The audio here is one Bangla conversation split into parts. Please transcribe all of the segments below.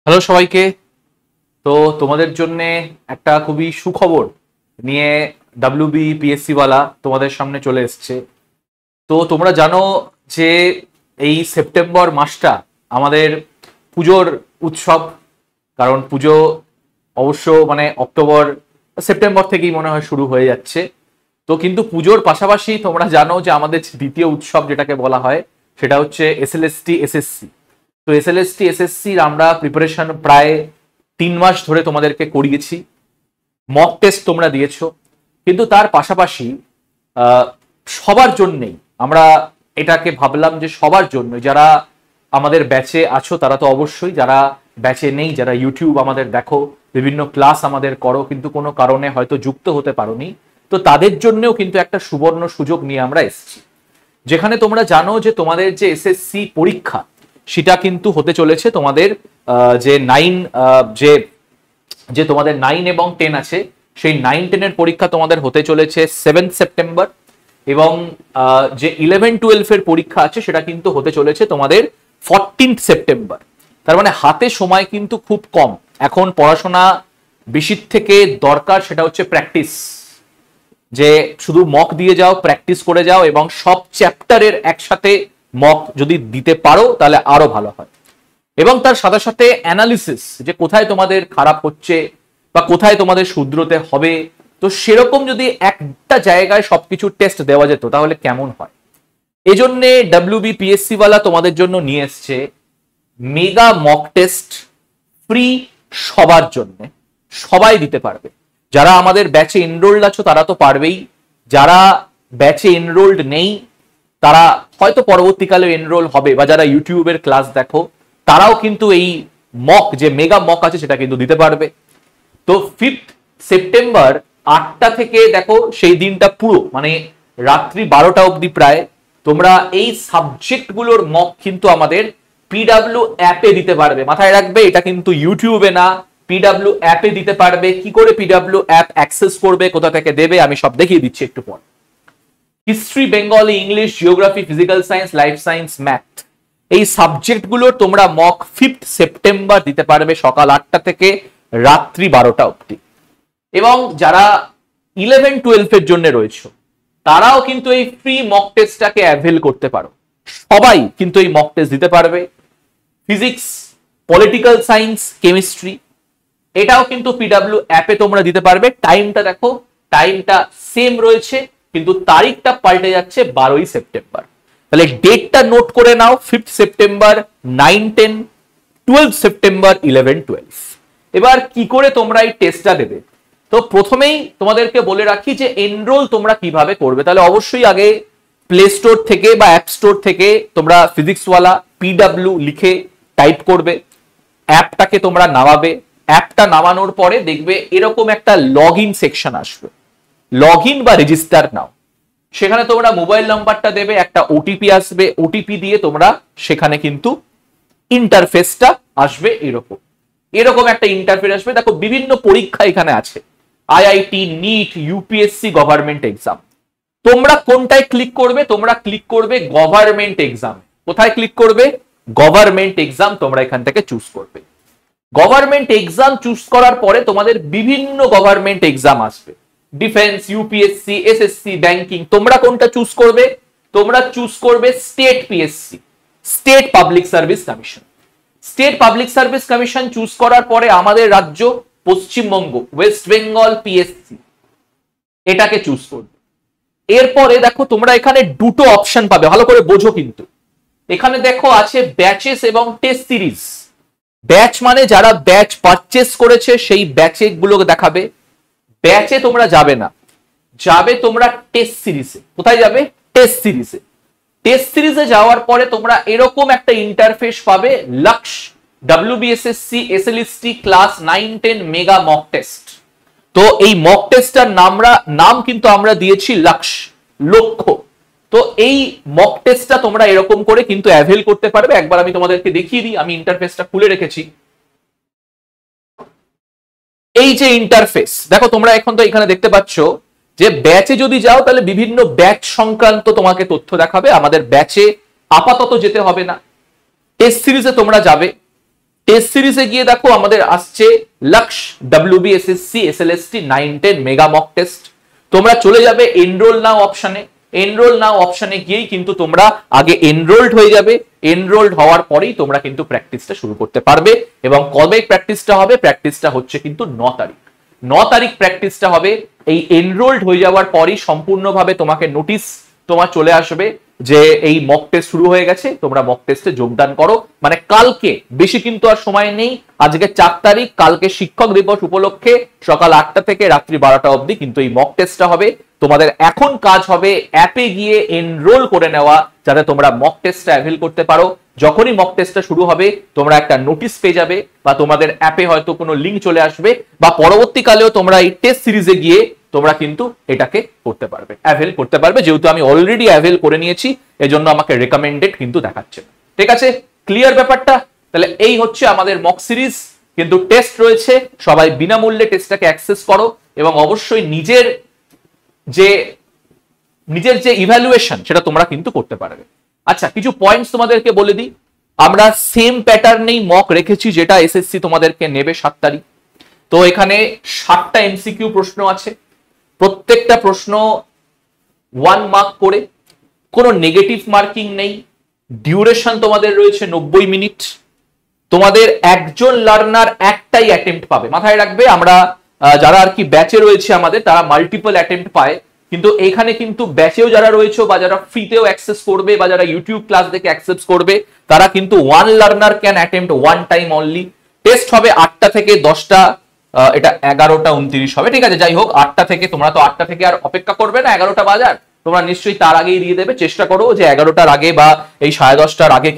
হ্যালো সবাইকে। তো তোমাদের জন্য একটা খুবই সুখবর নিয়ে ডাব্লিউবিপিএসসি ওয়ালা তোমাদের সামনে চলে এসছে। তো তোমরা জানো যে এই সেপ্টেম্বর মাসটা আমাদের পুজোর উৎসব, কারণ পুজো অবশ্য অক্টোবর সেপ্টেম্বর থেকেই মনে হয় শুরু হয়ে যাচ্ছে। তো কিন্তু পুজোর পাশাপাশি তোমরা জানো যে আমাদের দ্বিতীয় উৎসব যেটাকে বলা হয় সেটা হচ্ছে এসএলএসটি এসএসসি। তো এসএলএসটি এসএসসির আমরা প্রিপারেশন প্রায় 3 মাস ধরে তোমাদেরকে করিয়েছি, মক টেস্ট তোমরা দিয়েছো, কিন্তু তার পাশাপাশি সবার জন্যেই আমরা এটাকে ভাবলাম যে সবার জন্য যারা আমাদের ব্যাচে আছো তারা তো অবশ্যই, যারা ব্যাচে নেই, যারা ইউটিউব আমাদের দেখো, বিভিন্ন ক্লাস আমাদের করো কিন্তু কোনো কারণে হয়তো যুক্ত হতে পারোনি, তো তাদের জন্যও কিন্তু একটা সুবর্ণ সুযোগ নিয়ে আমরা এসেছি। যেখানে তোমরা জানো যে তোমাদের যে এসএসসি পরীক্ষা সেটা কিন্তু হতে চলেছে তোমাদের যে তোমাদের 9 এবং 10 আছে, সেই 9-10 পরীক্ষা তোমাদের হতে চলেছে 7 সেপ্টেম্বর, এবং যে 11-12 এর পরীক্ষা আছে সেটা কিন্তু হতে চলেছে তোমাদের 14 সেপ্টেম্বর। তার মানে হাতে সময় কিন্তু খুব কম। এখন পড়াশোনা বেশির থেকে দরকার সেটা হচ্ছে প্র্যাকটিস, যে শুধু মক দিয়ে যাও, প্র্যাকটিস করে যাও, এবং সব চ্যাপ্টারের একসাথে মক যদি দিতে পারো তাহলে আরো ভালো হয়। এবং তার সাথে সাথে অ্যানালিসিস, যে কোথায় তোমাদের খারাপ হচ্ছে বা কোথায় তোমাদের শুধরোতে হবে, তো সেরকম যদি একটা জায়গায় সবকিছু টেস্ট দেওয়া যেত তাহলে কেমন হয়। এই জন্যে ডাব্লিউবিপিএসসি ওয়ালা তোমাদের জন্য নিয়ে এসছে মেগা মক টেস্ট, ফ্রি সবার জন্য, সবাই দিতে পারবে। যারা আমাদের ব্যাচে এনরোল্ড আছো তারা তো পারবেই, যারা ব্যাচে এনরোল্ড নেই তারা হয়তো পরবর্তীকালে এনরোল হবে, বা যারা ইউটিউবের ক্লাস দেখো তারাও কিন্তু এই মক, যে মেগা মক আছে সেটা কিন্তু দিতে পারবে। তো 5 সেপ্টেম্বর 8টা থেকে দেখো সেই দিনটা পুরো রাত্রি 12টা অবধি প্রায় তোমরা এই সাবজেক্টগুলোর মক কিন্তু আমাদের পিডাব্লিউ অ্যাপে দিতে পারবে। মাথায় রাখবে এটা কিন্তু ইউটিউবে না, পিডাব্লিউ অ্যাপে দিতে পারবে। কি করে পিডাব্লিউ অ্যাপ অ্যাক্সেস করবে, কোথা থেকে দেবে, আমি সব দেখিয়ে দিচ্ছি একটু পর। History, Bengali, English, geography, physical science, life science, math, এই সাবজেক্টগুলোর তোমরা মক 5 সেপ্টেম্বর দিতে পারবে সকাল 8টা থেকে রাত্রি 12টা অবধি। এবং যারা 11-12 এর জন্য রয়েছে তারাও কিন্তু এই ফ্রি মক টেস্টটাকে অ্যাভেল করতে পারো। সবাই কিন্তু এই মক টেস্ট দিতে পারবে। ফিজিক্স, পলিটিক্যাল সায়েন্স, কেমিস্ট্রি, এটাও কিন্তু পিডাব্লিউ অ্যাপে তোমরা দিতে পারবে। টাইমটা দেখো, টাইমটা সেম রয়েছে কিন্তু তারিখটা পাল্টে যাচ্ছে 12ই সেপ্টেম্বর। তাহলে ডেটটা নোট করে নাও, 5 সেপ্টেম্বর 9-10, 12 সেপ্টেম্বর 11-12। এবার কি করে তোমরা এই টেস্টটা দেবে, তো প্রথমেই তোমাদেরকে বলে রাখি যে এনরোল তোমরা কিভাবে করবে। তাহলে অবশ্যই আগে প্লে স্টোর থেকে বা অ্যাপ স্টোর থেকে তোমরা ফিজিক্সওয়ালা পিডাব্লিউ লিখে টাইপ করবে, অ্যাপটাকে তোমরা নামাবে। অ্যাপটা নামানোর পরে দেখবে এরকম একটা লগ ইন সেকশন আসবে, লগ ইন বা রেজিস্টার নাও। সেখানে তোমরা মোবাইল নাম্বারটা দেবে, একটা ওটিপি আসবে, ওটিপি দিয়ে তোমরা সেখানে কিন্তু ইন্টারফেসটা আসবে এরকম এরকম একটা ইন্টারফেস আসবে। দেখো বিভিন্ন পরীক্ষা এখানে আছে, IIT, NEET, UPSC, government exam. তোমরা কোনটায় ক্লিক করবে? তোমরা ক্লিক করবে গভর্নমেন্ট এক্সাম। কোথায় ক্লিক করবে? গভর্নমেন্ট এক্সাম তোমরা এখান থেকে চুজ করবে। গভর্নমেন্ট এক্সাম চুজ করার পরে তোমাদের বিভিন্ন গভর্নমেন্ট এক্সাম আসবে, ডিফেন্স, ইউপিএসসি, এসএসসি, ব্যাংকিং। তোমরা কোনটা চুজ করবে? তোমরা চুজ করবে state PSC, state public service commission. State public service commission choose করার পরে আমাদের রাজ্য পশ্চিমবঙ্গ, ওয়েস্ট বেঙ্গল পিএসসি, এটাকে চুজ করবে। এরপরে দেখো তোমরা এখানে দুটো অপশন পাবে, ভালো করে বোঝো কিন্তু। এখানে দেখো আছে ব্যাচেস এবং টেস্ট সিরিজ। ব্যাচ মানে যারা ব্যাচ পারচেস করেছে সেই ব্যাচে গুলোকে দেখাবে। ব্যাচে তোমরা যাবে না, যাবে তোমরা টেস্ট সিরিজে। কোথায় যাবে? টেস্ট সিরিজে। টেস্ট সিরিজে যাওয়ার পরে তোমরা এরকম একটা ইন্টারফেস পাবে, লক্ষ WBSSC SLST class 9-10 mega mock test. তো এই মক টেস্টটার নাম কিন্তু আমরা দিয়েছি লক্ষ্য। তো এই মক টেস্টটা তোমরা এরকম করে কিন্তু অ্যাভেল করতে পারবে। একবার আমি তোমাদেরকে দেখিয়ে দিই, আমি ইন্টারফেসটা খুলে রেখেছি। এই যে ইন্টারফেস দেখো তোমরা এখন তো এখানে দেখতে পাচ্ছ যে ব্যাচে যদি যাও তাহলে বিভিন্ন ব্যাচ সংক্রান্ত তোমাকে তথ্য দেখাবে। আমাদের ব্যাচে আপাতত যেতে হবে না, টেস্ট সিরিজে তোমরা যাবে। টেস্ট সিরিজে গিয়ে দেখো আমাদের আসছে locks WBSSC SLST 9-10 mega mock test. তোমরা চলে যাবে এনরোল নাও অপশনে, এনরোল নাও অপশনে গিয়েই কিন্তু তোমরা আগে এনরোলড হয়ে যাবে, এনরোলড হওয়ার পরেই তোমরা কিন্তু প্র্যাকটিসটা শুরু করতে পারবে। এবং কবে প্র্যাকটিসটা হবে? প্র্যাকটিসটা হচ্ছে কিন্তু 9 তারিখ, 9 তারিখ প্র্যাকটিসটা হবে। এই এনরোলড হয়ে যাওয়ার পরই সম্পূর্ণভাবে তোমাকে নোটিশ তোমার চলে আসবে যে এই মক টেস্ট শুরু হয়ে গেছে, তোমরা মক টেস্টে যোগদান করো। মানে কালকে, বেশি কিন্তু আর সময় নেই, আজকে 4 তারিখ, কালকে শিক্ষক দিবস উপলক্ষে সকাল 8টা থেকে রাত্রি 12টা অবধি কিন্তু এই মক টেস্টটা হবে। তোমাদের এখন কাজ হবে অ্যাপে গিয়ে এনরোল করে নেওয়া, যাতে তোমরা মক টেস্টটা অ্যাভেল করতে পারো। যখনই মক টেস্টটা শুরু হবে তোমরা একটা নোটিশ পেয়ে যাবে, বা তোমাদের অ্যাপে হয়তো কোনো লিঙ্ক চলে আসবে, বা পরবর্তীকালেও তোমরা এই টেস্ট সিরিজে গিয়ে তোমরা কিন্তু এটাকে করতে পারবে, অ্যাভেল করতে পারবে। যেহেতু আমি অলরেডি অ্যাভেল করে নিয়েছি, এজন্য আমাকে রেকমেন্ডেড কিন্তু দেখাচ্ছে। ঠিক আছে, ক্লিয়ার ব্যাপারটা? তাহলে এই হচ্ছে আমাদের মক সিরিজ, কিন্তু টেস্ট রয়েছে, সবাই বিনামূল্যে টেস্টটাকে অ্যাক্সেস করো, এবং অবশ্যই নিজের যে ইভ্যালুয়েশন সেটা তোমরা কিন্তু করতে পারবে। আচ্ছা, কিছু পয়েন্টস তোমাদেরকে বলে দিই। আমরা সেম প্যাটার্নেই মক রেখেছি যেটা এসএসসি তোমাদেরকে নেবে 7 তারিখ। তো এখানে 7টা এমসিকিউ প্রশ্ন আছে, প্রত্যেকটা প্রশ্ন 1 মার্ক করে, কোনো নেগেটিভ মার্কিং নেই। ডিউরেশন তোমাদের রয়েছে 90 মিনিট। তোমাদের একজন লার্নার একটাই অ্যাটেম্প্ট পাবে, মাথায় রাখবে। আমরা যারা আর কি ব্যাচে রয়েছে আমাদের, তারা মাল্টিপল অ্যাটেম্প্ট পায়, কিন্তু এখানে কিন্তু ব্যাচেও যারা রয়েছে, বা যারা ফ্রিতেও অ্যাক্সেস করবে, বা যারা ইউটিউব ক্লাস দেখে অ্যাক্সেস করবে, তারা কিন্তু 1 learner can attempt 1 time only. Test হবে 8টা থেকে 10টা, এটা 11টা 29 হবে। ঠিক আছে, যাই হোক, 8টা থেকে, তোমরা তো 8টা থেকে আর অপেক্ষা করবে না 11টা বাজার, তোমরা নিশ্চয়ই তার আগেই দিয়ে দেবে। চেষ্টা করো যে 11টার আগে বা এই 10:30টার আগে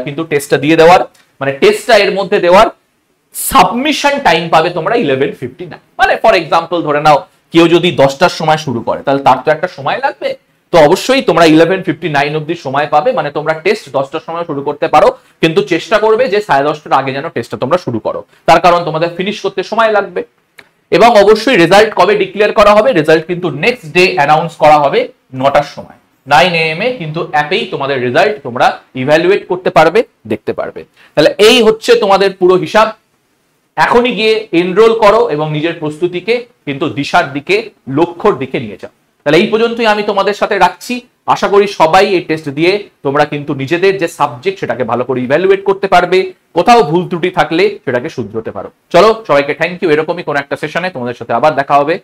কিন্তু টেস্টটা দিয়ে দেওয়ার, মানে টেস্টটা এর মধ্যে দেওয়ার। সাবমিশন টাইম পাবে তোমরা 11:59। মানে ফর এক্সাম্পল ধরে নাও কেউ যদি 10টার সময় শুরু করে, তাহলে তার তো একটা সময় লাগবে, তো অবশ্যই তোমরা 11:59 অব্দি সময় পাবে। মানে তোমরা টেস্ট 10টার সময় শুরু করতে পারো, কিন্তু চেষ্টা করবে যে 10:30টার আগে যেন টেস্টটা তোমরা শুরু করো, তার কারণ তোমাদের ফিনিশ করতে সময় লাগবে। এবং অবশ্যই রেজাল্ট কবে ডিক্লেয়ার করা হবে? রেজাল্ট কিন্তু নেক্সট ডে অ্যানাউন্স করা হবে 9টার সময়, 9 AM এ কিন্তু অ্যাপেই তোমাদের রেজাল্ট তোমরা ইভ্যালুয়েট করতে পারবে, দেখতে পারবে। তাহলে এই হচ্ছে তোমাদের পুরো হিসাব। এখনই গিয়ে এনরোল করো এবং নিজের প্রস্তুতিকে কিন্তু দিশার দিকে, লক্ষ্যর দিকে নিয়ে যাও। তাহলে এই পর্যন্তই আমি তোমাদের সাথে রাখছি। আশা করি সবাই এই টেস্ট দিয়ে তোমরা কিন্তু নিজেদের যে সাবজেক্ট সেটাকে ভালো করে ইভ্যালুয়েট করতে পারবে, কোথাও ভুল ত্রুটি থাকলে সেটাকে শুধরতে পারো। চলো, সবাইকে থ্যাংক ইউ। এরকমই কোন একটা সেশনে তোমাদের সাথে আবার দেখা হবে।